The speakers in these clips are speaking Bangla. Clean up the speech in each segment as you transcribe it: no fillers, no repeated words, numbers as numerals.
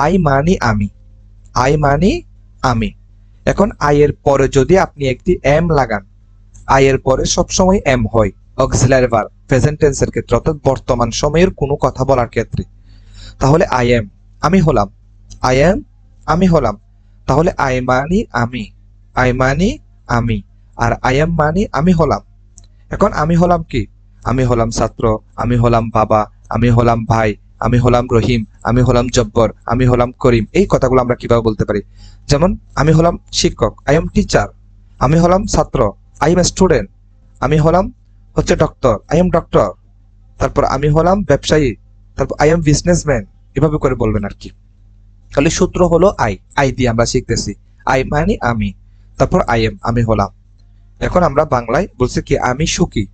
আই মানি আমি, আই মানি আমি। এখন আই এর পরে যদি আপনি একটি এম লাগান, আই এর পরে সবসময় এম হয় অক্সিলারি ভার্ব প্রেজেন্ট টেন্সের ক্ষেত্রে, অর্থাৎ বর্তমান সময়ের কোনো কথা বলার ক্ষেত্রে। তাহলে আই এম আমি হলাম, আই এম আমি হলাম। তাহলে আই মানি আমি, আই মানি আমি, আর আই এম মানি আমি হলাম। এখন আমি হলাম কি? আমি হলাম ছাত্র, আমি হলাম বাবা, আমি হলাম ভাই, আমি হলাম রহিম, আমি হলাম জব্বর, আমি হলাম করিম। এই কথাগুলো আমরা কিভাবে বলতে পারি? যেমন আমি হলাম শিক্ষক, আই এম টিচার। আমি হলাম ছাত্র, আই এম স্টুডেন্ট। আমি হলাম হচ্ছে ডক্টর, আই এম ডক্টর। তারপর আমি হলাম ব্যবসায়ী, তারপর আই এম বিজনেসম্যান। এভাবে করে বলবেন আর কি। তাহলে সূত্র হলো আই, আই দিয়ে আমরা শিখতেছি। আই মানে আমি, তারপর আই এম আমি হলাম। এখন আমরা বাংলায় বলছি কি আমি সুখী।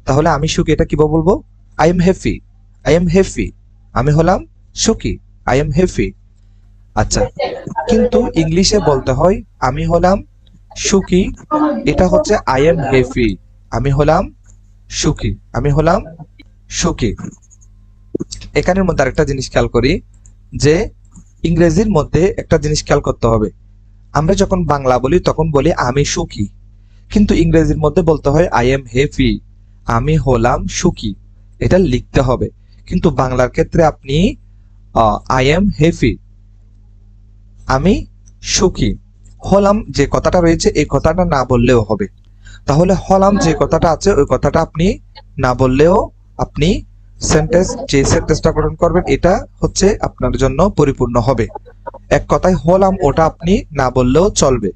তাহলে আমি সুখী এটা কিভাবে বলবো? I am happy, I am happy. আমি হলাম সুখী, আই এম হ্যাপি। আচ্ছা, কিন্তু ইংলিশে বলতে হয় আমি হলাম সুখী, এটা হচ্ছে আই এম হ্যাপি। আমি হলাম সুখী, আমি হলাম সুখী। এখানের মধ্যে আরেকটা জিনিস খেয়াল করি যে ইংরেজির মধ্যে একটা জিনিস খেয়াল করতে হবে। আমরা যখন বাংলা বলি তখন বলি আমি সুখী, কিন্তু ইংরেজির মধ্যে বলতে হয় আই এম হ্যাপি, আমি হলাম সুখী। এটা লিখতে হবে। কিন্তু বাংলার ক্ষেত্রে আপনি আই এম হ্যাপি, আমি সুখী। হলাম যে কথাটা রয়েছে এই কথাটা না বললেও হবে। তাহলে হলাম যে কথাটা আছে ওই কথাটা আপনি না বললেও আপনি যে সেন্টেন্সটা গঠন করবেন এটা হচ্ছে আপনার জন্য পরিপূর্ণ হবে। এক কথায় হলাম ওটা আপনি না বললেও চলবে।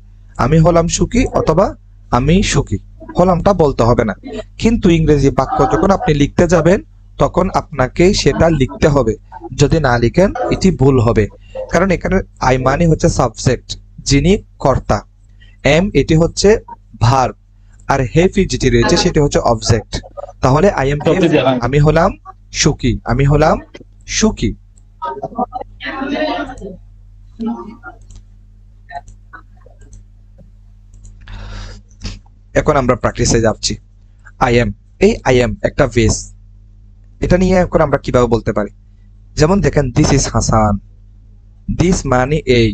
আমি হলাম সুখী অথবা আমি সুখী, হলামটা বলতে হবে না। কিন্তু ইংরেজি বাক্য যখন আপনি লিখতে যাবেন তখন আপনাকে সেটা লিখতে হবে। যদি না লিখেন এটি ভুল হবে। কারণ এখানে আই মানে হচ্ছে সাবজেক্ট, যিনি কর্তা। এম এটি হচ্ছে ভার্ব, আর হ্যাপি যেটি রয়েছে সেটি হচ্ছে অবজেক্ট। তাহলে আই এম হ্যাপি আমি হলাম সুখী, আমি হলাম সুখী। এখন আমরা প্র্যাকটিসে যাচ্ছি। আই এম, এই আই এম একটা ভেস, এটা নিয়ে এখন আমরা কিভাবে বলতে পারি? যেমন দেখেন দিস ইজ হাসান, দিস মানে এই,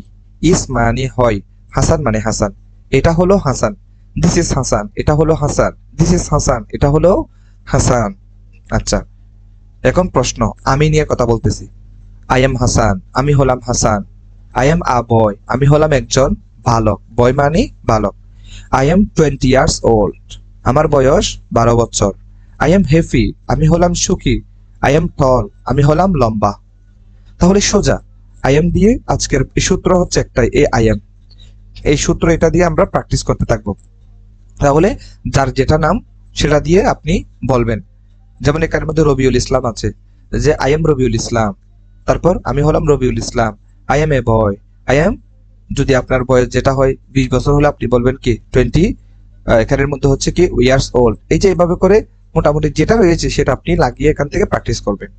ইস মানে হয়, হাসান মানে হাসান, এটা হলো হাসান। দিস ইজ হাসান এটা হলো হাসান, দিস ইজ হাসান এটা হলো হাসান। আচ্ছা, এখন প্রশ্ন, আমি নিয়ে কথা বলতেছি। আই এম হাসান আমি হলাম হাসান। আই এম আ বয় আমি হলাম একজন বালক, বয় মানে বালক। আই এম 20 ইয়ার্স ওল্ড আমার বয়স 12 বছর। আই এম হ্যাপি আমি হলাম সুখী। আই এম টল আমি হলাম লম্বা। তাহলে সোজা আই এম দিয়ে আজকের সূত্র হচ্ছে একটাই, এ আই এম। এই সূত্র এটা দিয়ে আমরা প্র্যাকটিস করতে থাকবো। তাহলে যার যেটা নাম সেটা দিয়ে আপনি বলবেন। যেমন এখানের মধ্যে রবিউল ইসলাম আছে, যে আই এম রবিউল ইসলাম। তারপর আমি হলাম Rabiul Islam. I am a boy, I am, যদি আপনার বয়স যেটা হয় 20 বছর হলে আপনি বলবেন কি 20, এখানের মধ্যে হচ্ছে কি ইয়ার্স ওল্ড। এই যে এইভাবে করে মোটামুটি যেটা রয়েছে সেটা আপনি লাগিয়ে এখান থেকে প্র্যাকটিস করবেন।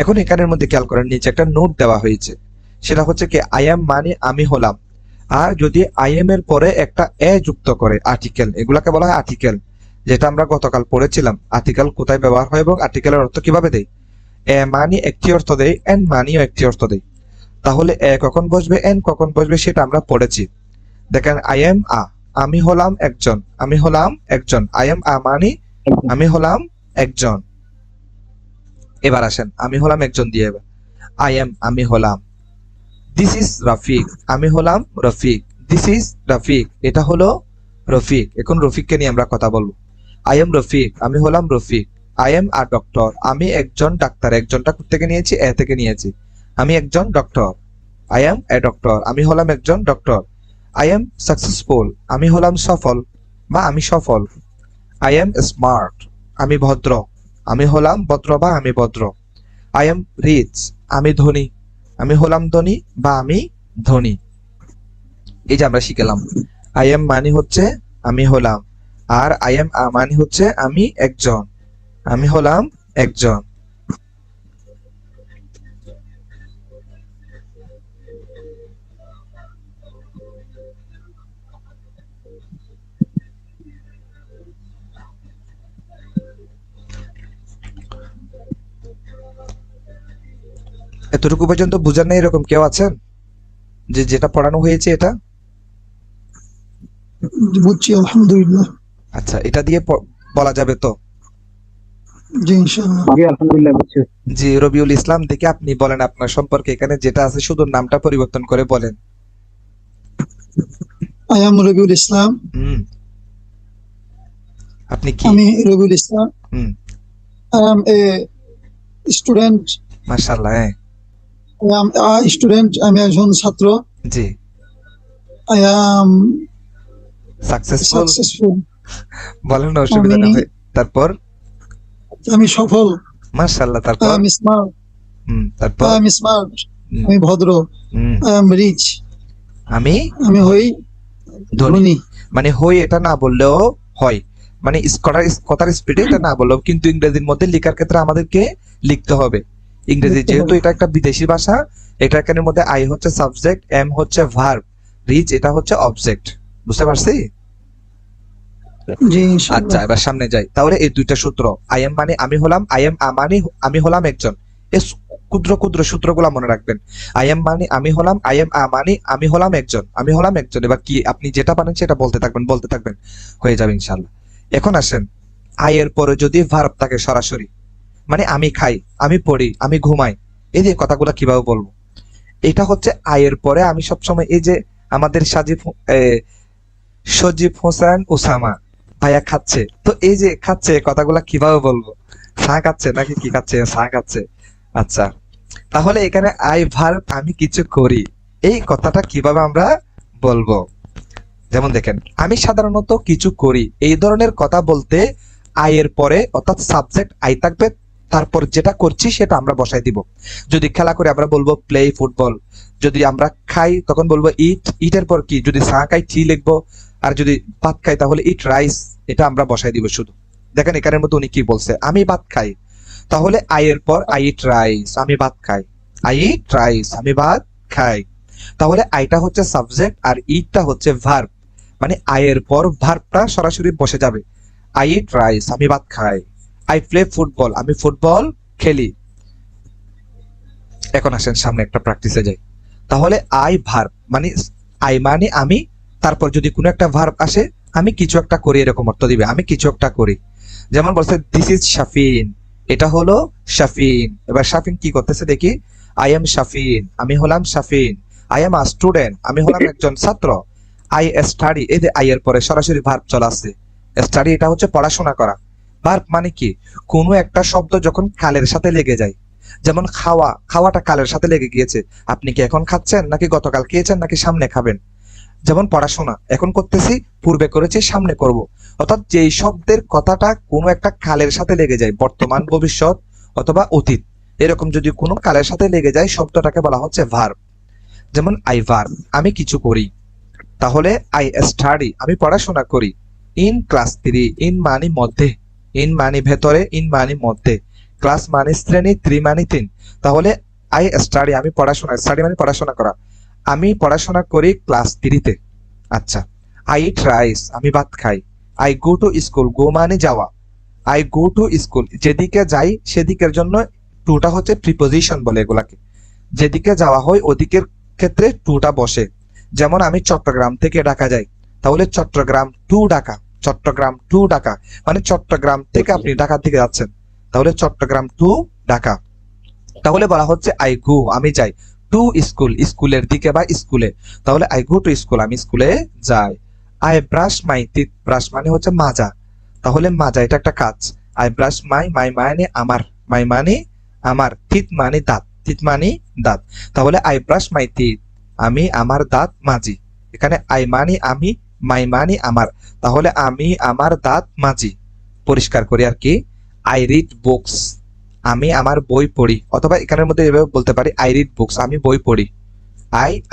এখন এখানের মধ্যে খেয়াল করেন নিচে একটা নোট দেওয়া হয়েছে, সেটা হচ্ছে কি আই এম মানে আমি হলাম। আর যদি আই এম এর পরে একটা এ যুক্ত করে আর্টিকেল, এগুলাকে বলা হয় আর্টিকেল, যেটা আমরা গতকাল পড়েছিলাম আর্টিকেল কোথায় ব্যবহার হয় এবং আর্টিকেলের অর্থ কিভাবে দেয়। এ মানি একটি অর্থ দেয়, এন মানিও একটি অর্থ দেয়। তাহলে এ কখন বসবে এন কখন বসবে সেটা আমরা পড়েছি। দেখেন আই এম আ, আমি হলাম একজন, আমি হলাম একজন। আই এম আ মানি আমি হলাম একজন। এবার আসেন আমি হলাম একজন দিয়ে, আই এম আমি হলাম। দিস ইজ রফিক আমি হলাম রফিক, দিস ইজ রফিক এটা হলো রফিক। এখন রফিককে নিয়ে আমরা কথা বলবো। আই এম রফিক আমি হলাম Rafiq. I am a doctor আমি একজন ডাক্তার, একজনটা থেকে নিয়েছি এ থেকে নিয়েছি, আমি একজন doctor. I am a doctor আমি হলাম একজন ডক্টর। আই এম সাকসেসফুল আমি হলাম সফল বা আমি সফল। আই এম স্মার্ট আমি ভদ্র, আমি হলাম ভদ্র বা আমি ভদ্র। আই এম রিচ আমি ধনী, আমি হলাম ধনী বা আমি ধনী। এই যে আমরা শিখলাম আই এম মানে হচ্ছে আমি হলাম, আর আই এম মানে হচ্ছে আমি একজন, আমি হলাম একজন। এতটুকু পর্যন্ত বুঝার নেই এরকম কেউ আছেন যে যেটা পড়ানো হয়েছে এটা? বুঝছি আলহামদুলিল্লাহ। আচ্ছা, এটা দিয়ে বলা যাবে তো? জি ইনশাআল্লাহ। জি আলহামদুলিল্লাহ বুঝছি। জি রবিউল ইসলাম, দেখে আপনি বলেন আপনার সম্পর্কে, এখানে যেটা আছে শুধু নামটা পরিবর্তন করে বলেন। I am Rabiul Islam. হুম, আপনি কি? আমি রবিউল ইসলাম। হুম, আই এম এ স্টুডেন্ট। মাশাআল্লাহ। হ্যাঁ, আই এম স্টুডেন্ট, আমি একজন ছাত্র। জি, আই এম সাকসেসফুল। সাকসেসফুল। বলেন না, অসুবিধা আমি নেই। তারপর? আমি সফল। মাশাআল্লাহ। আই তারপর? Am smart. তারপর? I am smart. হুম, আমি ভদ্র। হুম, আই এম রিচ। আমি আমি হই ধনী। ধনী। মানে হই এটা না বললেও হয়, মানে কথার স্পিডে এটা না বললেও, কিন্তু ইংরেজির মধ্যে লেখার ক্ষেত্রে আমাদেরকে লিখতে হবে। ইংরেজি লিখতে যেহেতু হবে। এটা একটা বিদেশি ভাষা, এটা এখানের মধ্যে আই হচ্ছে সাবজেক্ট, এম হচ্ছে ভার্ব, রিচ এটা হচ্ছে অবজেক্ট। বুঝতে পারছি? জি আচ্ছা, ইনশাআল্লাহ। এবার সামনে যাই। তাহলে এই দুইটা সূত্র, আই এম মানে আমি হলাম, আই এম মানে আমি হলাম একজন। এই ক্ষুদ্র ক্ষুদ্র সূত্রগুলো মনে রাখবেন। আই এম মানে আমি হলাম, আই এম মানে আমি হলাম একজন, আমি হলাম একজন। এবার কি আপনি যেটা পারেন সেটা বলতে থাকবেন, বলতে থাকবেন, হয়ে যাবে ইনশাআল্লাহ। এখন আসেন, আই এর পরে যদি ভার্ব থাকে সরাসরি, মানে আমি খাই, আমি পড়ি, আমি ঘুমাই, এই যে কথাগুলো কিভাবে বলবো? এটা হচ্ছে আই এর পরে আমি সবসময়, এই যে আমাদের সজীব হোসেন ওসামা ভাইয়া খাচ্ছে, তো এই যে খাচ্ছে কথাগুলা কিভাবে বলবো? চা খাচ্ছে নাকি কি খাচ্ছে? চা খাচ্ছে। আচ্ছা, তাহলে এখানে আই ভার্ব আমি কিছু করি, এই কথাটা কিভাবে আমরা বলবো? যেমন দেখেন, আমি সাধারণত কিছু করি, এই ধরনের কথা বলতে আই এর পরে অর্থাৎ সাবজেক্ট আই থাকবে, তারপর যেটা করছি সেটা আমরা বসাই দিব। যদি খেলা করে আমরা বলবো প্লে ফুটবল, যদি আমরা খাই তখন বলবো ইট, ইটের পর কি, যদি চা খাই টি লিখবো, আর যদি ভাত খাই তাহলে ইট রাইস, এটা আমরা বসাই দিব শুধু। দেখেন এখানের মধ্যে উনি কি বলছে, আমি ভাত খাই, তাহলে আই এর পর আই ইট রাইস, আমি ভাত খাই, আই ইট রাইস, আমি ভাত খাই। তাহলে আইটা হচ্ছে সাবজেক্ট আর ইটটা হচ্ছে ভার্ব, মানে আই এর পর ভার্বটা সরাসরি বসে যাবে। আই ইট রাইস, আমি ভাত খাই। আই প্লে ফুটবল, আমি ফুটবল খেলি। এখন আসেন সামনে একটা প্র্যাকটিসে যাই। তাহলে আই ভার্ব মানে আই মানে আমি, তারপর যদি কোনো একটা ভার্ব আসে, আমি কিছু একটা করি, এরকম অর্থ দিবে, আমি কিছু একটা করি। যেমন বলছে দিস ইজ শাফিন, এটা হলো শাফিন। এবার শাফিন কি করতেছে দেখি, আই এম শাফিন, আমি হলাম Shafin. I am a student, আমি হলাম একজন ছাত্র। আই স্টাডি, এই যে আই এর পরে সরাসরি ভার্ব চলে আসছে। স্টাডি এটা হচ্ছে পড়াশোনা করা। ভার্ব মানে কি, কোনো একটা শব্দ যখন কালের সাথে লেগে যায়, যেমন খাওয়া, খাওয়াটা কালের সাথে লেগে গিয়েছে, আপনি কি এখন খাচ্ছেন নাকি গতকাল খেয়েছেন নাকি সামনে খাবেন? যেমন পড়াশোনা এখন করতেছি, পূর্বে করেছি, সামনে করব। অর্থাৎ যেই শব্দের কথাটা কোনো একটা কালের সাথে লেগে যায়, বর্তমান, ভবিষ্যৎ অথবা অতীত, এরকম যদি কোনো কালের সাথে লেগে যায় শব্দটাকে বলা হচ্ছে ভার্ব। যেমন আই ভার্ব আমি কিছু করি, তাহলে আই স্টাডি আমি পড়াশোনা করি। ইন ক্লাস 3, ইন মানে মধ্যে, ইন মানে ভেতরে, ইন মানে মধ্যে, ক্লাস মানে শ্রেণী, 3 মানে 3। তাহলে আই স্টাডি আমি পড়াশোনা, স্টাডি মানে পড়াশোনা করা, আমি পড়াশোনা করি ক্লাস 3-তে। আচ্ছা, আই ইট রাইস আমি ভাত খাই। আই গো টু স্কুল, গো মানে যাওয়া, আই গো টু স্কুল যেদিকে যাই সেদিকের জন্য টুটা হচ্ছে প্রিপোজিশন বলে এগুলাকে, যেদিকে যাওয়া হয় ওদিকের ক্ষেত্রে টুটা বসে। যেমন আমি চট্টগ্রাম থেকে ঢাকা যাই, তাহলে চট্টগ্রাম টু ঢাকা, চট্টগ্রাম টু ঢাকা, মানে চট্টগ্রাম থেকে আপনি ঢাকার দিকে যাচ্ছেন, তাহলে চট্টগ্রাম টু ঢাকা। তাহলে বলা হচ্ছে আই গো আমি যাই, টু স্কুল স্কুলের দিকে বা স্কুলে, তাহলে আই গো টু স্কুল আমি স্কুলে যাই। I brush my teeth, brush মানে হচ্ছে মাজা, তাহলে মাজা এটা একটা কাজ। আই ব্রাশ মাই, মাই মানে আমার, মাই মানে আমার, টিথ মানে দাঁত, টিথ মানে দাঁত, তাহলে আই ব্রাশ মাই টিথ আমি আমার দাঁত মাজি। এখানে আই মানে আমি, মাই মানে আমার, তাহলে আমি আমার দাঁত মাজি, পরিষ্কার করি আর কি। আই রিড বুকস আমি আমার বই পড়ি, অথবা এখানের মধ্যে এভাবে বলতে পারি আই রিড বুকস আমি বই পড়ি।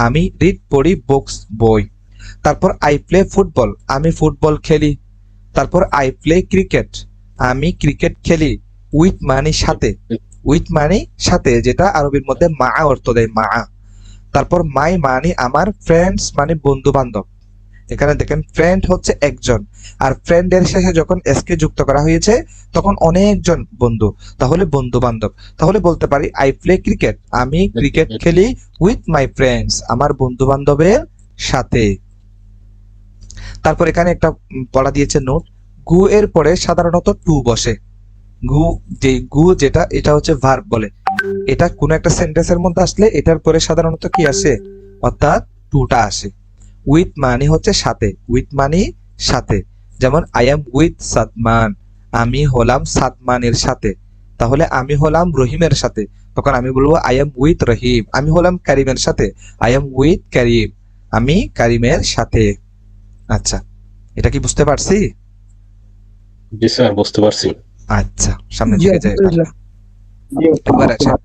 আমি রিড পড়ি, বুকস বই। তারপর আই প্লে ফুটবল আমি ফুটবল খেলি। তারপর আই প্লে ক্রিকেট আমি ক্রিকেট খেলি। উইথ মানে সাথে, উইথ মানে সাথে, যেটা আরবির মধ্যে মা অর্থ দেয়, মা। তারপর মাই মানে আমার, ফ্রেন্ডস মানে বন্ধু বান্ধব, এখানে দেখেন ফ্রেন্ড হচ্ছে একজন, আর ফ্রেন্ডের শেষে যখন এস কে যুক্ত করা হয়েছে তখন অনেকজন বন্ধু, তাহলে বন্ধু বান্ধব। তাহলে বলতে পারি আই প্লে ক্রিকেট, আমি ক্রিকেট খেলি উইথ মাই ফ্রেন্ডস, আমার বন্ধু বান্ধবের সাথে। তারপর এখানে একটা পড়া দিয়েছে নোট, গু এর পরে সাধারণত টু বসে। গু যেটা, এটা হচ্ছে ভার্ব বলে, এটা কোনো একটা সেন্টেন্সের মধ্যে আসলে এটার পরে সাধারণত কি আসে, অর্থাৎ টুটা আসে। উইথ মানে হচ্ছে সাথে, উইথ মানে সাথে, যেমন আই এম উইথ সাদমান, আমি হলাম সাদমানের সাথে। তাহলে আমি হলাম রহিমের সাথে, তখন আমি বলবো আই এম উইথ রহিম। আমি হলাম কারিমের সাথে, আই এম উইথ কারিম, আমি কারিমের সাথে। আচ্ছা, এটা কি বুঝতে পারছি? জি স্যার, বুঝতে পারছি। আচ্ছা, সামনে জি, দিকে যাই। আলহামদুলিল্লাহ। এবার আসেন,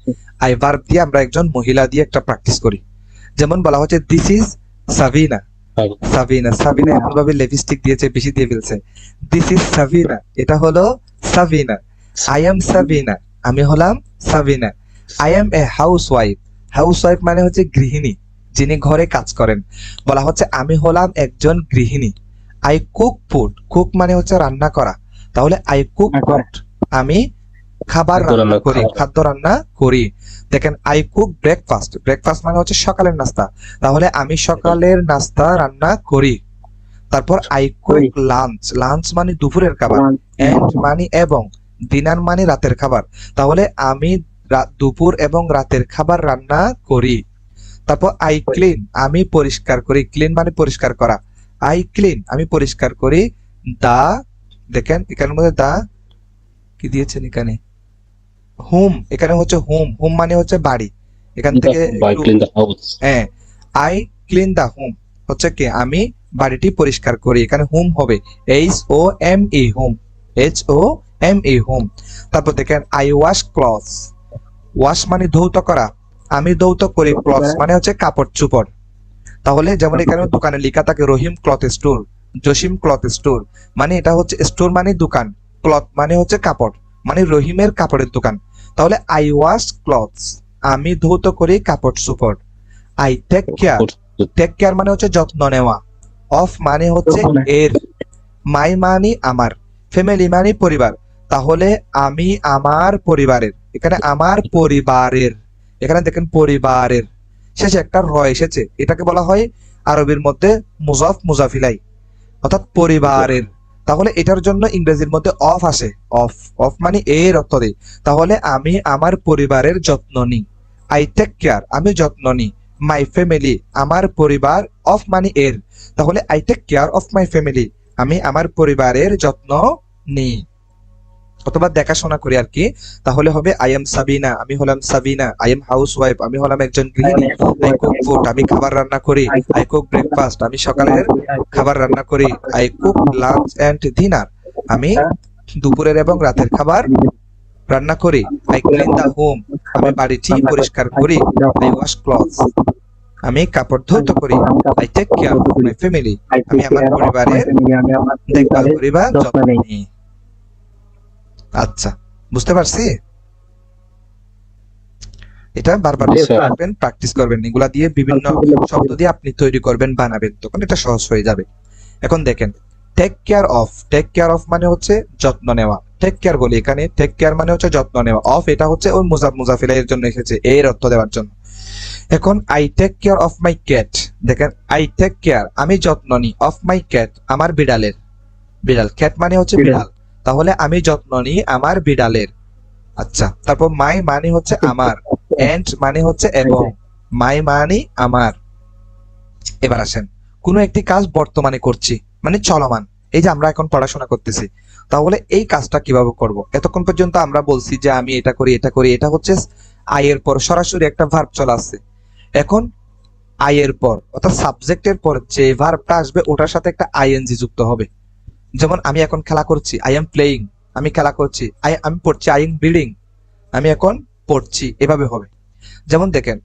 আই ভার্ব দিয়ে আমরা একজন মহিলা দিয়ে একটা প্র্যাকটিস করি। যেমন বলা হচ্ছে দিস ইজ সাবিনা। সাবিনা, সাবিনা এমন ভাবে লিপস্টিক দিয়েছে, বেশি দিয়ে ফেলছে। দিস ইজ সাবিনা, এটা হলো সাবিনা। আই এম সাবিনা, আমি হলাম Sabina. I am a house wife, house wife মানে হচ্ছে গৃহিণী, যিনি ঘরে কাজ করেন। বলা হচ্ছে আমি হলাম একজন গৃহিণী। আই কুক ফুড, কুক মানে হচ্ছে রান্না করা, তাহলে আই কুক ফুড, আমি খাবার রান্না করি, খাদ্য রান্না করি। দেখেন আই কুক ব্রেকফাস্ট, ব্রেকফাস্ট মানে হচ্ছে সকালের নাস্তা, তাহলে আমি সকালের নাস্তা রান্না করি। তারপর আই কুক লাঞ্চ, লাঞ্চ মানে দুপুরের খাবার, এন্ড মানে এবং, ডিনার মানে রাতের খাবার, তাহলে আমি দুপুর এবং রাতের খাবার রান্না করি। তারপর আই ক্লিন, আমি পরিষ্কার করি, ক্লিন মানে পরিষ্কার করা, আই ক্লিন, আমি পরিষ্কার করি। দা, দেখেন এখানের মধ্যে দা কি দিয়েছেন এখানে, হোম, এখানে হচ্ছে হোম, হোম মানে হচ্ছে বাড়ি, এখান থেকে হ্যাঁ, আই ক্লিন দা হোম হচ্ছে কি আমি বাড়িটি পরিষ্কার করি, এখানে হোম হবে H O M E, home, H O M E, home. তারপর দেখেন আই ওয়াশ ক্লথস, ওয়াশ মানে ধৌত করা, আমি ধৌত করি। ক্লথস মানে হচ্ছে কাপড় চোপড়, তাহলে যেমন এখানে দোকানে লেখা থাকে Rahim cloth store, Jasim cloth store, মানে এটা হচ্ছে স্টোর মানে দোকান, ক্লথ মানে হচ্ছে কাপড়, মানে রহিমের কাপড়ের দোকান। তাহলে আই ওয়াশ ক্লথস, আমি ধৌত করি কাপড় চোপড়। I take care, take care মানে হচ্ছে যত্ন নেওয়া। অফ মানে হচ্ছে এর, মাই মানে আমার, ফ্যামিলি মানে পরিবার, তাহলে আমি আমার পরিবারের, এখানে আমার পরিবারের, এখানে দেখেন পরিবারের শেষে একটা র এসেছে, এটাকে বলা হয় আরবির মধ্যে মুজাফ মুজাফিলাই, অর্থাৎ পরিবারের। তাহলে এটার জন্য ইংরেজির মধ্যে অফ আসে, অফ, অফ মানে এর অর্থ দেয়। তাহলে আমি আমার পরিবারের যত্ন নিই। আই টেক কেয়ার, আমি যত্ন নিই। মাই ফ্যামিলি, আমার পরিবার, অফ মানে এর, তাহলে I take care of my family, আমি আমার পরিবারের যত্ন নিই অথবা দেখাশোনা করি আর কি। তাহলে হবে আই এম সাবিনা, আমি হলাম Sabina. I am house wife, আমি হলাম একজন গৃহিণী। আই কুক ফুড, আমি খাবার রান্না করি। আই কুক ব্রেকফাস্ট, আমি সকালের খাবার রান্না করি। I cook lunch and dinner, আমি দুপুরের এবং রাতের খাবার রান্না করি। আই ক্লিন দা হোম, আমি বাড়িটি পরিষ্কার করি। আই ওয়াশ ক্লথস, আমি কাপড় ধৌত করি। I take care of my family, আমি আমার পরিবারের দেখভাল করি বা যত্ন নিই। আচ্ছা, বুঝতে পারছি? এটা বারবার করবেন, প্র্যাকটিস করবেন, এগুলা দিয়ে বিভিন্ন শব্দ দিয়ে আপনি তৈরি করবেন, বানাবেন, তখন এটা সহজ হয়ে যাবে। এখন দেখেন take care of, take care of মানে হচ্ছে যত্ন নেওয়া। টেক কেয়ার বলি এখানে, টেক কেয়ার মানে হচ্ছে যত্ন নেওয়া। অফ এটা হচ্ছে ওই মুজাফ মুজাফিলা এর জন্য এসেছে, এর অর্থ দেওয়ার জন্য। এখন I take care of my cat, দেখেন আই টেক কেয়ার, আমি যত্ন নিই, অফ মাই ক্যাট, আমার বিড়ালের, বিড়াল, ক্যাট মানে হচ্ছে বিড়াল, তাহলে আমি যত্ন নিই আমার বিড়ালের। আচ্ছা, তারপর মাই মানে হচ্ছে আমার, এন্ড মানে হচ্ছে এবং, মাই মানে আমার। এবার আসেন, কোনো একটি কাজ বর্তমানে করছি মানে চলমান, এই যে আমরা এখন পড়াশোনা করতেছি, তাহলে এই কাজটা কিভাবে করব? এতক্ষণ পর্যন্ত আমরা বলছি যে আমি এটা করি, এটা করি, এটা হচ্ছে আই এর পর সরাসরি একটা ভার্ব চলে আসছে। এখন আই এর পর অর্থাৎ সাবজেক্টের পর যে ভার্বটা আসবে ওটার সাথে একটা আইএনজি যুক্ত হবে। যেমন আমি এখন খেলা করছি, আই এম প্লেইং, আমি খেলা করছি। আমি পড়ছি, আই এম রিডিং, আমি এখন পড়ছি, এভাবে হবে। যেমন দেখেন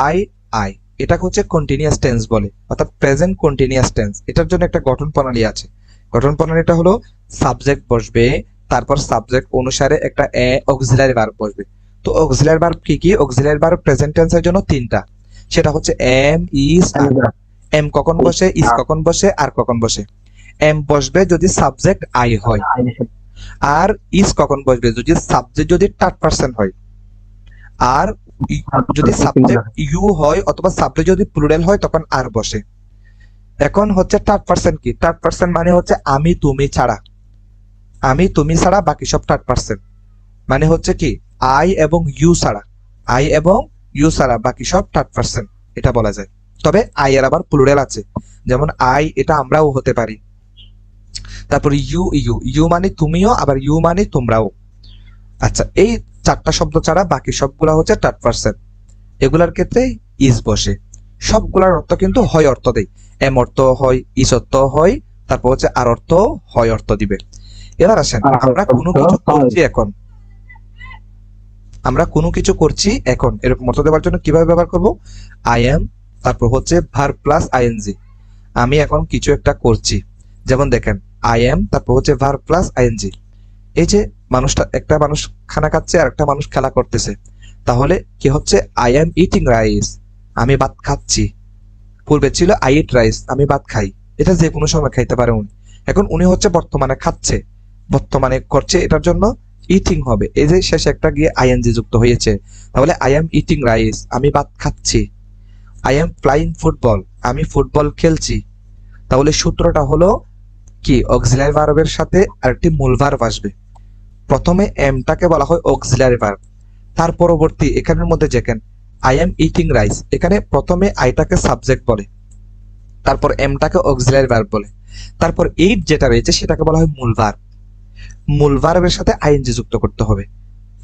আই, আই এটাকে হচ্ছে কন্টিনিউয়াস টেন্স বলে, অর্থাৎ প্রেজেন্ট কন্টিনিউয়াস টেন্স। এটার জন্য একটা গঠন প্রণালী আছে। গঠন প্রণালীটা হলো সাবজেক্ট বসবে, তারপর সাবজেক্ট অনুসারে একটা অক্সিলারি ভার্ব বসবে। তো অক্সিলারি ভার্ব কি কি? অক্সিলারি ভার্ব প্রেজেন্ট টেন্সের জন্য তিনটা, সেটা হচ্ছে এম, ইজ, আর। এম কখন বসে, ইজ কখন বসে, আর কখন বসে। এম বসবে যদি সাবজেক্ট আই হয়, আর ইজ কখন বসবে যদি সাবজেক্ট যদি থার্ড পারসন হয়, আর যদি সাবজেক্ট ইউ হয় অথবা সাবজেক্ট যদি প্লুরাল হয় তখন আর বসে। এখন হচ্ছে থার্ড পারসন কি? থার্ড পারসন মানে হচ্ছে আমি তুমি ছাড়া, আমি তুমি ছাড়া বাকি সব থার্ড পারসন। মানে হচ্ছে কি আই এবং ইউ ছাড়া, আই এবং ইউ ছাড়া বাকি সব থার্ড পারসন, এটা বলা যায়। তবে আই এর আবার প্লুরাল আছে, যেমন আই এটা আমরাও হতে পারি। তারপর ইউ, ইউ ইউ মানে তুমিও, আবার ইউ মানে তোমরাও। আচ্ছা, এই চারটা শব্দ ছাড়া বাকি সবগুলা হচ্ছে থার্ড পারসন। এগুলার ক্ষেত্রে ইজ বসে। সবগুলার অর্থ কিন্তু হয় অর্থ দেয়, এম অর্থ হয়, ইজ অর্থ হয়, তারপর হচ্ছে আর অর্থ হয় অর্থ দিবে। এবার আসেন, আমরা কোনো কিছু করছি এখন, আমরা কোনো কিছু করছি এখন, এরকম অর্থ দেওয়ার জন্য কিভাবে ব্যবহার করব? আই এম, তারপর হচ্ছে ভার্ব প্লাস আইএনজি। আমি এখন কিছু একটা করছি, যেমন দেখেন আই এম, তারপর হচ্ছে ভার্ব প্লাস আইএনজি। এই যে মানুষটা, একটা মানুষ খানা খাচ্ছে আর একটা মানুষ খেলা করতেছে, তাহলে কি হচ্ছে? আই এম ইটিং রাইস, আমি ভাত খাচ্ছি। পূর্বে ছিল আই ইট রাইস, আমি ভাত খাই। এটা যে কোনো সময় খাইতে পারে উনি। এখন উনি হচ্ছে বর্তমানে খাচ্ছে, বর্তমানে করছে, এটার জন্য ইটিং হবে। এই যে শেষে একটা গিয়ে আইএনজি যুক্ত হয়েছে, তাহলে আই এম ইটিং রাইস, আমি ভাত খাচ্ছি। আই এম প্লেইং ফুটবল, আমি ফুটবল খেলছি। তাহলে সূত্রটা হলো কি, অক্সিলারি ভার্বের সাথে আরেকটি মূল ভার্ব আসবে। প্রথমে এমটাকে বলা হয় অক্সিলারি ভার্ব, তার পরবর্তী এখানের মধ্যে দেখেন আই এম ইটিং রাইস, এখানে প্রথমে আইটাকে সাবজেক্ট বলে, তারপর এমটাকে অক্সিলারি ভার্ব বলে, তারপর ইট যেটা রয়েছে সেটাকে বলা হয় মূল ভার্ব। মূল ভার্বের সাথে আইএনজি যুক্ত করতে হবে।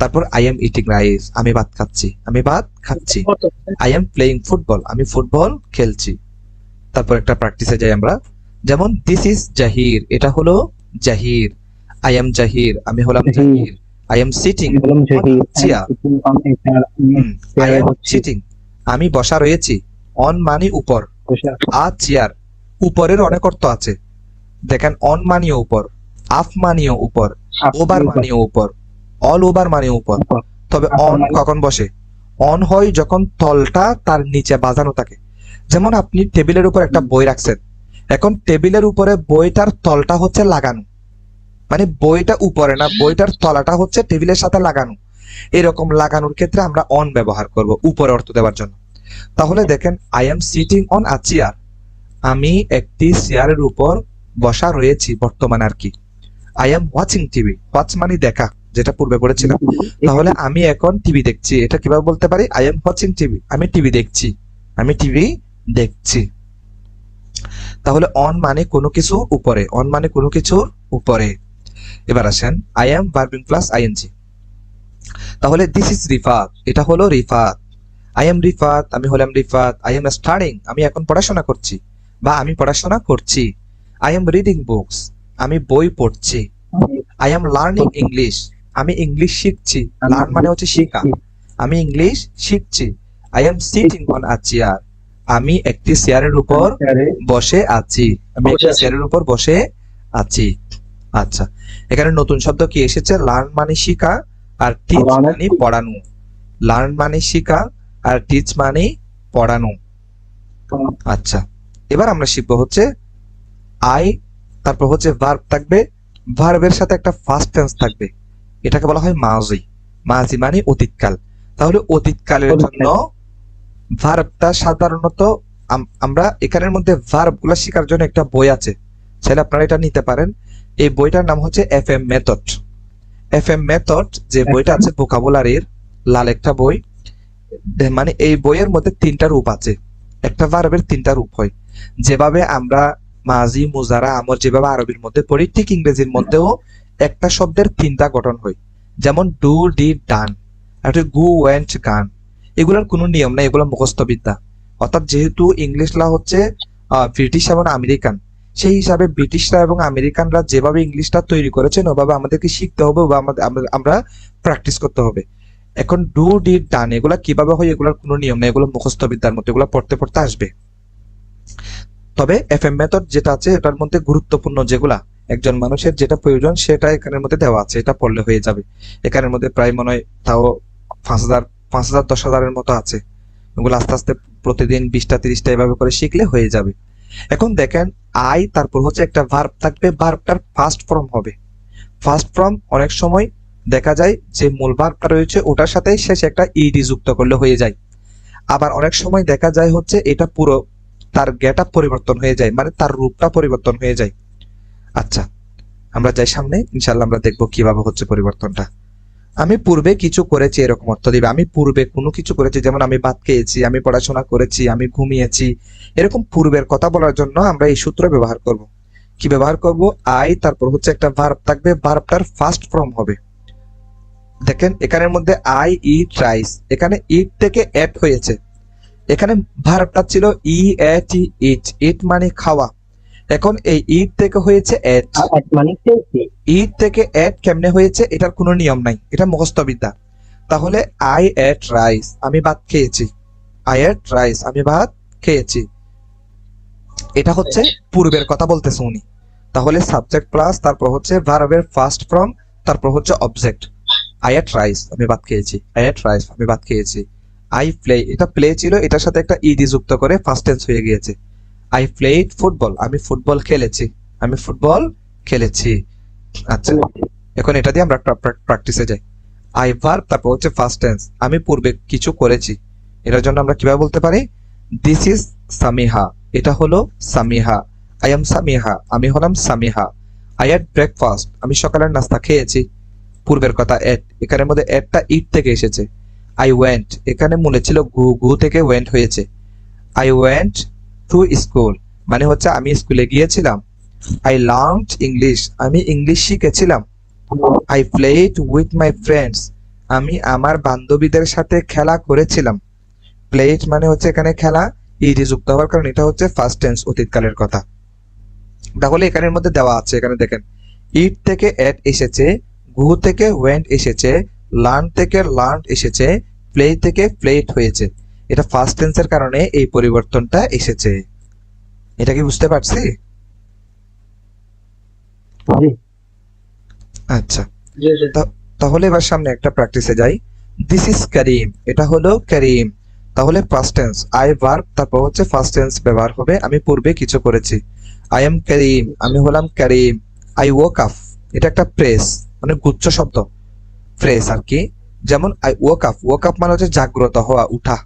তারপর আই এম ইটিং রাইস, আমি ভাত খাচ্ছি, আমি ভাত খাচ্ছি। আই এম প্লেইং ফুটবল, আমি ফুটবল খেলছি। তারপর একটা প্র্যাকটিসে যাই আমরা, যেমন দিস ইজ জাহির, এটা হলো জাহির। আই এম জাহির, আমি হলাম Jahir. I am sitting, I am sitting, আমি বসা রয়েছি। অন মানে উপর, আ চেয়ার, উপরের অনেক অর্থ আছে। দেখেন অন মানিও উপর, আফ মানিও উপর, ওভার মানিও উপর, অল ওভার মানিও উপর। তবে অন কখন বসে? অন হয় যখন তলটা তার নিচে বাজানো থাকে। যেমন আপনি টেবিলের উপর একটা বই রাখছেন, এখন টেবিলের উপরে বইটার তলটা হচ্ছে লাগানো, মানে বইটা উপরে না, বইটার তলাটা হচ্ছে টেবিলের সাথে লাগানো। এরকম লাগানোর ক্ষেত্রে আমরা অন ব্যবহার করব উপরে অর্থ দেওয়ার জন্য। তাহলে দেখেন I am sitting on a chair, আমি একটি চেয়ারের উপর বসা রয়েছি বর্তমানে আর কি। I am watching TV, watch মানে দেখা, যেটা পূর্বে পড়েছিলাম। তাহলে আমি এখন টিভি দেখছি, এটা কিভাবে বলতে পারি? আই এম ওয়াচিং টিভি, আমি টিভি দেখছি, আমি টিভি দেখছি। তাহলে অন মানে কোনো কিছুর উপরে, অন মানে কোনো কিছুর উপরে। এবার আসেন আই এম ভার্বিং প্লাস আইএনজি। তাহলে দিস ইজ রিফাত, এটা হলো রিফাত। আই এম রিফাত, আমি হলাম রিফাত। আই এম স্টাডিং, আমি এখন পড়াশোনা করছি বা আমি পড়াশোনা করছি। আই এম রিডিং বুকস, আমি বই পড়ছি। আই এম লার্নিং ইংলিশ, আমি ইংলিশ শিখছি। লার্ন মানে হচ্ছে শেখা, আমি ইংলিশ শিখছি। I am sitting on a chair, আমি একটি চেয়ারের উপর বসে আছি, আমি একটি চেয়ারের উপর বসে আছি। আচ্ছা, এখানে নতুন শব্দ কি এসেছে? লার্ন মানে শিখা, আর টিচ মানে পড়ানো। লার্ন মানে শিখা, আর টিচ মানে পড়ানো। আচ্ছা, এবার আমরা শিখবো হচ্ছে আই, তারপর হচ্ছে ভার্ব থাকবে, ভার্বের সাথে একটা ফার্স্ট টেন্স থাকবে, এটাকে বলা হয় মাজি। মাজি মানে অতীতকাল। তাহলে অতীতকালের জন্য ভার্বটা সাধারণত আমরা এখানের মধ্যে ভার্ব গুলা শেখার জন্য একটা বই আছে, চাইলে আপনারা এটা নিতে পারেন। এই বইটার নাম হচ্ছে F M method. F M method যে বইটা আছে ভোকাবুলারির, লাল একটা বই, মানে এই বইয়ের মধ্যে তিনটা রূপ আছে। একটা ভার্বের তিনটা রূপ হয়, যেভাবে আমরা মাজি, মুজারা, আমর যেভাবে আরবির মধ্যে পড়ি, ঠিক ইংরেজির মধ্যেও একটা শব্দের তিনটা গঠন হয়। যেমন ডু, ডিড, ডান, আর গু, ওয়েন্ট, গান। এগুলোর কোনো নিয়ম নাই, এগুলো মুখস্থ বিদ্যা। অর্থাৎ যেহেতু ইংলিশরা হচ্ছে ব্রিটিশ এবং আমেরিকান, সেই হিসাবে ব্রিটিশরা এবং আমেরিকানরা যেভাবে ইংলিশটা তৈরি করেছেন ওভাবে আমাদেরকে শিখতে হবে বা আমরা প্র্যাকটিস করতে হবে। এখন ডু, ডিড, ডান এগুলা কিভাবে হয়, এগুলোর কোনো নিয়ম নেই, এগুলো মুখস্থ বিদ্যার মধ্যে, এগুলো পড়তে পড়তে আসবে। তবে এফ এম মেথড যেটা আছে এটার মধ্যে গুরুত্বপূর্ণ যেগুলা একজন মানুষের যেটা প্রয়োজন সেটা এখানের মধ্যে দেওয়া আছে, এটা পড়লে হয়ে যাবে। এখানের মধ্যে প্রায় মনে হয় তাও 5,000 10,000 এর মতো আছে, এগুলো আস্তে আস্তে প্রতিদিন 20টা 30টা এভাবে করে শিখলে হয়ে যাবে। এখন দেখেন আই তারপর হচ্ছে একটা ভার্ব থাকবে, ভার্বটার ফার্স্ট ফর্ম হবে। ফার্স্ট ফর্ম অনেক সময় দেখা যায় যে মূল ভার্বটা রয়েছে ওটার সাথে শেষে একটা ইডি যুক্ত করলে হয়ে যায়। আবার অনেক সময় দেখা যায় হচ্ছে এটা পুরো তার গেট আপ পরিবর্তন হয়ে যায়, মানে তার রূপটা পরিবর্তন হয়ে যায়। আচ্ছা, আমরা যাই সামনে, ইনশাল্লাহ আমরা দেখবো কিভাবে হচ্ছে পরিবর্তনটা। আমি পূর্বে কিছু করেছি এরকম অর্থ দিবে। আমি পূর্বে কোনো কিছু করেছি, যেমন আমি ভাত খেয়েছি, আমি পড়াশোনা করেছি, আমি ঘুমিয়েছি, এরকম পূর্বের কথা বলার জন্য আমরা এই সূত্র ব্যবহার করব। কি ব্যবহার করব? আই তারপর হচ্ছে একটা ভার্ব থাকবে, ভার্বটার ফার্স্ট ফর্ম হবে। দেখেন এখানের মধ্যে আই ইট রাইস, এখানে ইট থেকে এট হয়েছে। এখানে ভার্বটা ছিল ই এট ইট, ইট মানে খাওয়া। এখন এই ইট থেকে হয়েছে এট। মানে খেয়েছি। ইট থেকে এট কেমনে হয়েছে এটার কোনো নিয়ম নাই, এটা মুখস্থবিদ্যা। তাহলে আই এট রাইস, আমি ভাত খেয়েছি। আই এট রাইস, আমি ভাত খেয়েছি। এটা হচ্ছে পূর্বের কথা বলতেছে উনি। তাহলে সাবজেক্ট প্লাস তারপর হচ্ছে ভার্বের ফার্স্ট ফর্ম, তারপর হচ্ছে অবজেক্ট। আই এট রাইস, আমি ভাত খেয়েছি। আই এট রাইস, আমি ভাত খেয়েছি। আই প্লে, এটা প্লে ছিল, এটার সাথে একটা ইডি যুক্ত করে ফার্স্ট টেন্স হয়ে গিয়েছে। আই প্লেড ফুটবল, আমি ফুটবল খেলেছি। আমি ফুটবল খেলেছি। আচ্ছা, এখন এটা দিয়ে আমরা প্র্যাকটিসে যাই। আই ভার্ব তারপর হচ্ছে ফার্স্ট টেন্স, আমি পূর্বে কিছু করেছি। এটার জন্য আমরা কিভাবে বলতে পারি? দিস ইজ সামিহা, এটা হলো সামিহা। আই এম সামিহা, আমি হলাম সামিহা। আই হ্যাড ব্রেকফাস্ট, আমি সকালের নাস্তা খেয়েছি। পূর্বের কথা এট, এখানের মধ্যে এটটা ইট থেকে এসেছে। আই ওয়েন্ট, এখানে মনে ছিল গু, গু থেকে ওয়েন্ট হয়েছে। আই ওয়েন্ট টু স্কুল, মানে হচ্ছে আমি স্কুলে গিয়েছিলাম। আই লার্নড ইংলিশ, আমি ইংলিশ শিখেছিলাম। I played with my friends, আমি আমার বান্ধবীদের সাথে খেলা করেছিলাম। প্লেড মানে হচ্ছে এখানে খেলা, ইডি যুক্ত হওয়ার কারণ এটা হচ্ছে ফার্স্ট টেন্স, অতীতকালের কথা। তাহলে এখানের মধ্যে দেওয়া আছে, এখানে দেখেন ইট থেকে এট এসেছে, গু থেকে ওয়েন্ট এসেছে, লার্ন থেকে লার্ন এসেছে, প্লে থেকে প্লেড হয়েছে। এটা ফার্স্ট টেন্সের কারণে এই পরিবর্তনটা এসেছে। এটা কি বুঝতে পারছি? জি। আচ্ছা, তাহলে এবার সামনে একটা প্র্যাকটিসে যাই। দিস ইজ করিম, এটা হলো করিম। তাহলে ফার্স্ট টেন্স আই ভার্ব তারপর হচ্ছে ফার্স্ট টেন্স ব্যবহার হবে, আমি পূর্বে কিছু করেছি। আই এম করিম, আমি হলাম করিম। আই ওয়াক আপ, এটা একটা প্রেস, মানে গুচ্ছ শব্দ, ফ্রেজ আর কি। যেমন I wake up, walk up মানে হচ্ছে জাগ্রত হওয়া, উঠা।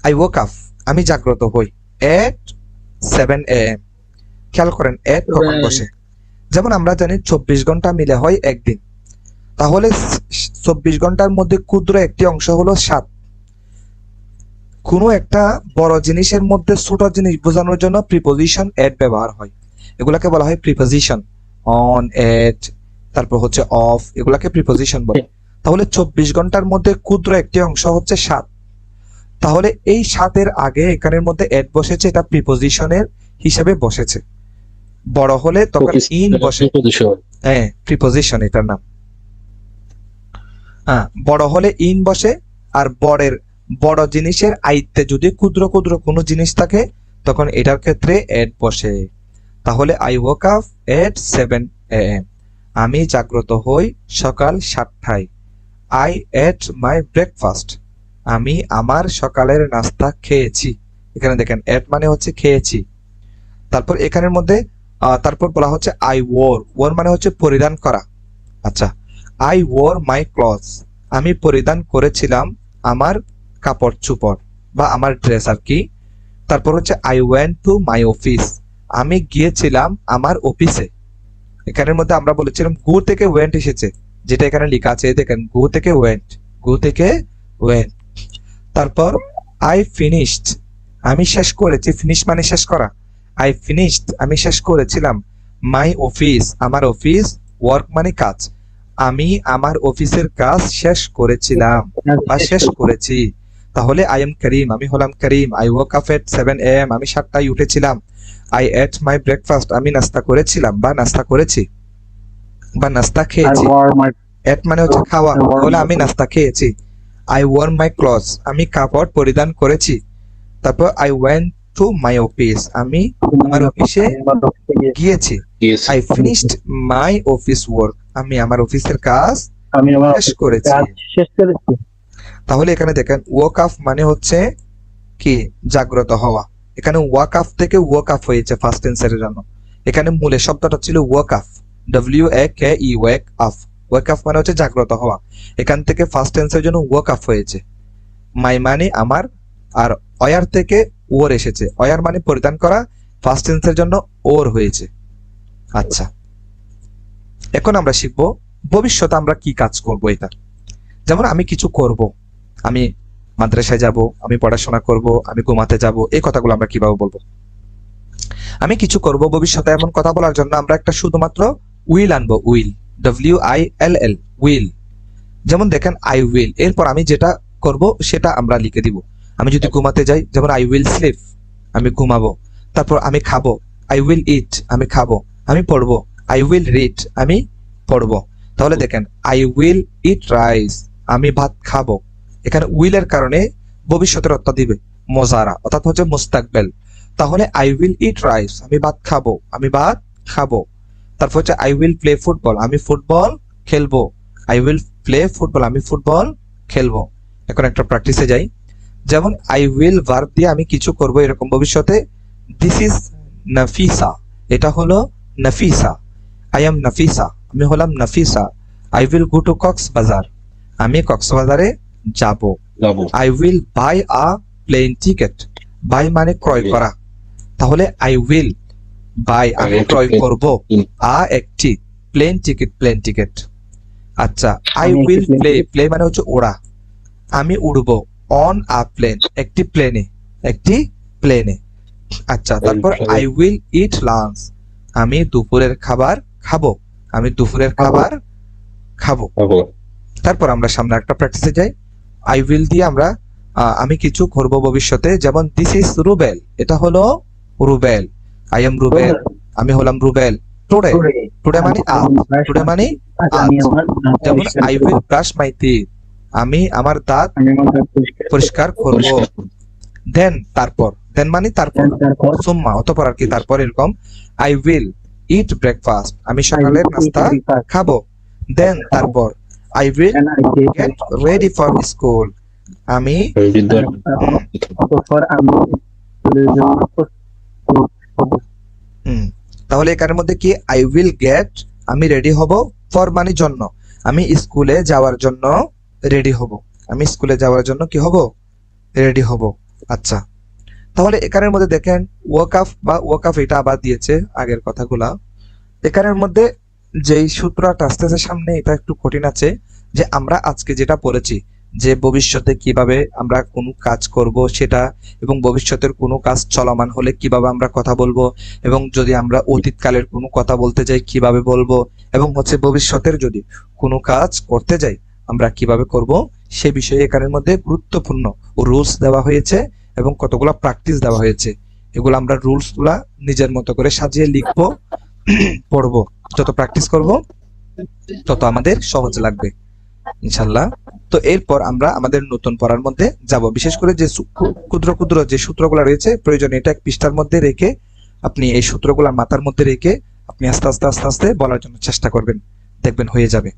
আই ওয়াক আপ, আমি জাগ্রত হই। এট 7 AM, খেয়াল করেন এট কখন বসে। যেমন আমরা জানি 24 ঘন্টা মিলে হয় একদিন। তাহলে 24 ঘন্টার মধ্যে ক্ষুদ্র একটি অংশ হলো 7। কোনো একটা বড় জিনিসের মধ্যে ছোট জিনিস বোঝানোর জন্য প্রিপোজিশন এট ব্যবহার হয়। এগুলাকে বলা হয় প্রিপোজিশন। অন, এট, তারপর হচ্ছে অফ, এগুলাকে প্রিপোজিশন বলে। তাহলে 24 ঘন্টার মধ্যে ক্ষুদ্র একটি অংশ হচ্ছে 7। তাহলে এই 7-এর আগে এখানের মধ্যে এট বসেছে, এটা প্রিপোজিশনের হিসেবে বসেছে। বড় হলে তখন ইন বসে। হ্যাঁ, প্রিপোজিশন এটার নাম। হ্যাঁ, বড় হলে ইন বসে। আর বড় জিনিসের আয়ত্তে যদি ক্ষুদ্র ক্ষুদ্র কোনো জিনিস থাকে তখন এটার ক্ষেত্রে এট বসে। তাহলে I wake up at 7 AM, আমি জাগ্রত হই সকাল 7টায়। আই এট মাই ব্রেকফাস্ট, আমি আমার সকালের নাস্তা খেয়েছি। এখানে দেখেন এট মানে হচ্ছে খেয়েছি। তারপর এখানের মধ্যে তারপর বলা হচ্ছে আই ওর মানে হচ্ছে পরিধান করা। আচ্ছা, আই ওর মাই ক্লথস, আমি পরিধান করেছিলাম আমার কাপড় চোপড় বা আমার ড্রেস আর কি। তারপর হচ্ছে I went to my office, আমি গিয়েছিলাম আমার অফিসে। এখানের মধ্যে আমরা বলেছিলাম গু থেকে ওয়েন্ট এসেছে, যেটা এখানে লেখা আছে দেখেন গু থেকে ওয়েন্ট, গু থেকে ওয়েন্ট। তারপর আই ফিনিশড, আমি শেষ করেছি। ফিনিশ মানে শেষ করা। আই ফিনিশড, আমি শেষ করেছিলাম। মাই অফিস, আমার অফিস। ওয়ার্ক মানে কাজ, আমি আমার অফিসের কাজ শেষ করেছিলাম বা শেষ করেছি। তাহলে আই এম করিম, আমি হলাম Karim. I wake up at 7 AM, আমি 7টায় উঠেছিলাম। আই এট মাই ব্রেকফাস্ট, আমি নাস্তা করেছিলাম বা নাস্তা করেছি বা নাস্তা খেয়েছি। এট মানে হচ্ছে খাওয়া, তাহলে আমি নাস্তা খেয়েছি। আই ওয়ার মাই ক্লথস, আমি কাপড় পরিধান করেছি। তারপর I went to my office, আমি আমার অফিসে গিয়েছি। I finished my office work, আমি আমার অফিসের কাজ শেষ করেছি। তাহলে এখানে দেখেন ওয়াক আপ মানে হচ্ছে কি জাগ্রত হওয়া। এখানে ওয়াকাফ থেকে ওয়াকাফ হয়েছে ফার্স্ট টেন্সের জন্য। এখানে মূলে শব্দটা ছিল ওয়াকাফ, WAKE ওয়াক আফ। ওয়াকাফ মানে হচ্ছে জাগ্রত হওয়া। এখান থেকে ফার্স্ট টেন্সের জন্য ওয়াকাফ হয়েছে। মাই মানে আমার, আর অয়ার থেকে ওর এসেছে। অয়ার মানে পরিধান করা, ফার্স্ট টেন্সের জন্য ওর হয়েছে। আচ্ছা, এখন আমরা শিখবো ভবিষ্যতে আমরা কি কাজ করব। এটা যেমন আমি কিছু করব, আমি মাদ্রাসায় যাব, আমি পড়াশোনা করব, আমি ঘুমাতে যাব, এই কথাগুলো আমরা কিভাবে বলবো? আমি কিছু করব ভবিষ্যতে, এমন কথা বলার জন্য আমরা একটা শুধুমাত্র উইল আনবো। Will, WILL, will. যেমন দেখেন আই উইল, এরপর আমি যেটা করব সেটা আমরা লিখে দিব। আমি যদি ঘুমাতে যাই, যেমন আই উইল স্লিপ, আমি ঘুমাবো। তারপর আমি খাবো, আই উইল ইট, আমি খাবো। আমি পড়বো, আই উইল রিড, আমি পড়বো। তাহলে দেখেন আই উইল ইট রাইস, আমি ভাত খাবো। এখানে উইলের কারণে ভবিষ্যতের অর্থ দিবে মোজারা, অর্থাৎ হচ্ছে মুস্তাকবেল। তাহলে আই উইল ইট রাইস, আমি ভাত খাবো, আমি ভাত খাবো। তারপর হচ্ছে আই উইল প্লে ফুটবল, আমি ফুটবল খেলবো। আই উইল প্লে ফুটবল, আমি ফুটবল খেলবো। এখন একটা প্র্যাকটিসে যাই। যেমন আই উইল ভার্ব দিয়ে আমি কিছু করব এরকম ভবিষ্যতে। দিস ইজ নাফিসা, এটা হলো নাফিসা। আই এম নাফিসা, আমি হলাম Nafisa. I will go to Cox's Bazar, আমি কক্সবাজারে যাব। যাবো। I will buy a plane ticket, buy মানে ক্রয় করা। তাহলে আই উইল বাই, আমি ক্রয় করব একটি প্লেন টিকেট, প্লেন টিকেট। আচ্ছা, আই আমি একটি will plane play, ticket- play মানে হচ্ছে ওড়া। আমি উড়বো অন আ প্লেন, একটি প্লেনে, একটি প্লেনে। আচ্ছা, তারপর আই উইল ইট লাঞ্চ, আমি দুপুরের খাবার খাবো, আমি দুপুরের খাবার খাবো। যাবো। তারপর আমরা সামনে একটা প্র্যাকটিসে যাই। আই উইল দিয়ে আমরা আমি কিছু করব ভবিষ্যতে। যেমন দিস ইজ রুবেল, এটা হলো রুবেল। আই এম রুবেল, আমি হলাম রুবেল। টুডে, টুডে মানে আজ, টুডে মানে আমি আমার দাঁত যেমন পরিষ্কার আই করব। উইল ব্রাশ মাই টিথ, আমি আমার দাঁত আমি আমার দাঁত পরিষ্কার পরিষ্কার করব। পরিষ্কার। দেন, তারপর, দেন মানে তারপর, করব। তারপর সুম্মা অতঃপর আর কি, তারপর এরকম আই উইল ইট ব্রেকফাস্ট, আমি সকালের নাস্তা খাবো। দেন, তারপর I will get ready for school, আমি অতঃপর আমি স্কুলের জন্য তাহলে এখানের মধ্যে কি আই উইল গেট, আমি রেডি হব, ফর মানে জন্য, আমি স্কুলে যাওয়ার জন্য রেডি হব। আমি স্কুলে যাওয়ার জন্য কি হব? রেডি হব। আচ্ছা, তাহলে এখানের মধ্যে দেখেন ওয়াকাফ বা ওয়াকাফ এটা আবার দিয়েছে আগের কথাগুলা। এখানের মধ্যে যেই সূত্রটা আসতেছে সামনে, এটা একটু কঠিন আছে। যে আমরা আজকে যেটা পড়েছি, যে ভবিষ্যতে কিভাবে আমরা কোনো কাজ করব সেটা, এবং ভবিষ্যতের কোনো কাজ চলমান হলে কিভাবে আমরা কথা বলবো, এবং যদি আমরা অতীতকালের কোনো কথা বলতে যাই কিভাবে বলবো, এবং হচ্ছে ভবিষ্যতের যদি কোনো কাজ করতে যাই আমরা কিভাবে করব, সে বিষয়ে এখানের মধ্যে গুরুত্বপূর্ণ রুলস দেওয়া হয়েছে এবং কতগুলো প্র্যাকটিস দেওয়া হয়েছে। এগুলো আমরা রুলসগুলা নিজের মতো করে সাজিয়ে লিখবো, পড়বো। যত প্র্যাকটিস করব তত আমাদের সহজ লাগবে ইনশাল্লাহ। তো এরপর আমরা আমাদের নতুন পড়ার মধ্যে যাব। বিশেষ করে যে ক্ষুদ্র ক্ষুদ্র যে সূত্রগুলো রয়েছে, প্রয়োজনে এটা এক পৃষ্ঠার মধ্যে রেখে আপনি এই সূত্রগুলা মাথার মধ্যে রেখে আপনি আস্তে আস্তে আস্তে আস্তে বলার জন্য চেষ্টা করবেন, দেখবেন হয়ে যাবে।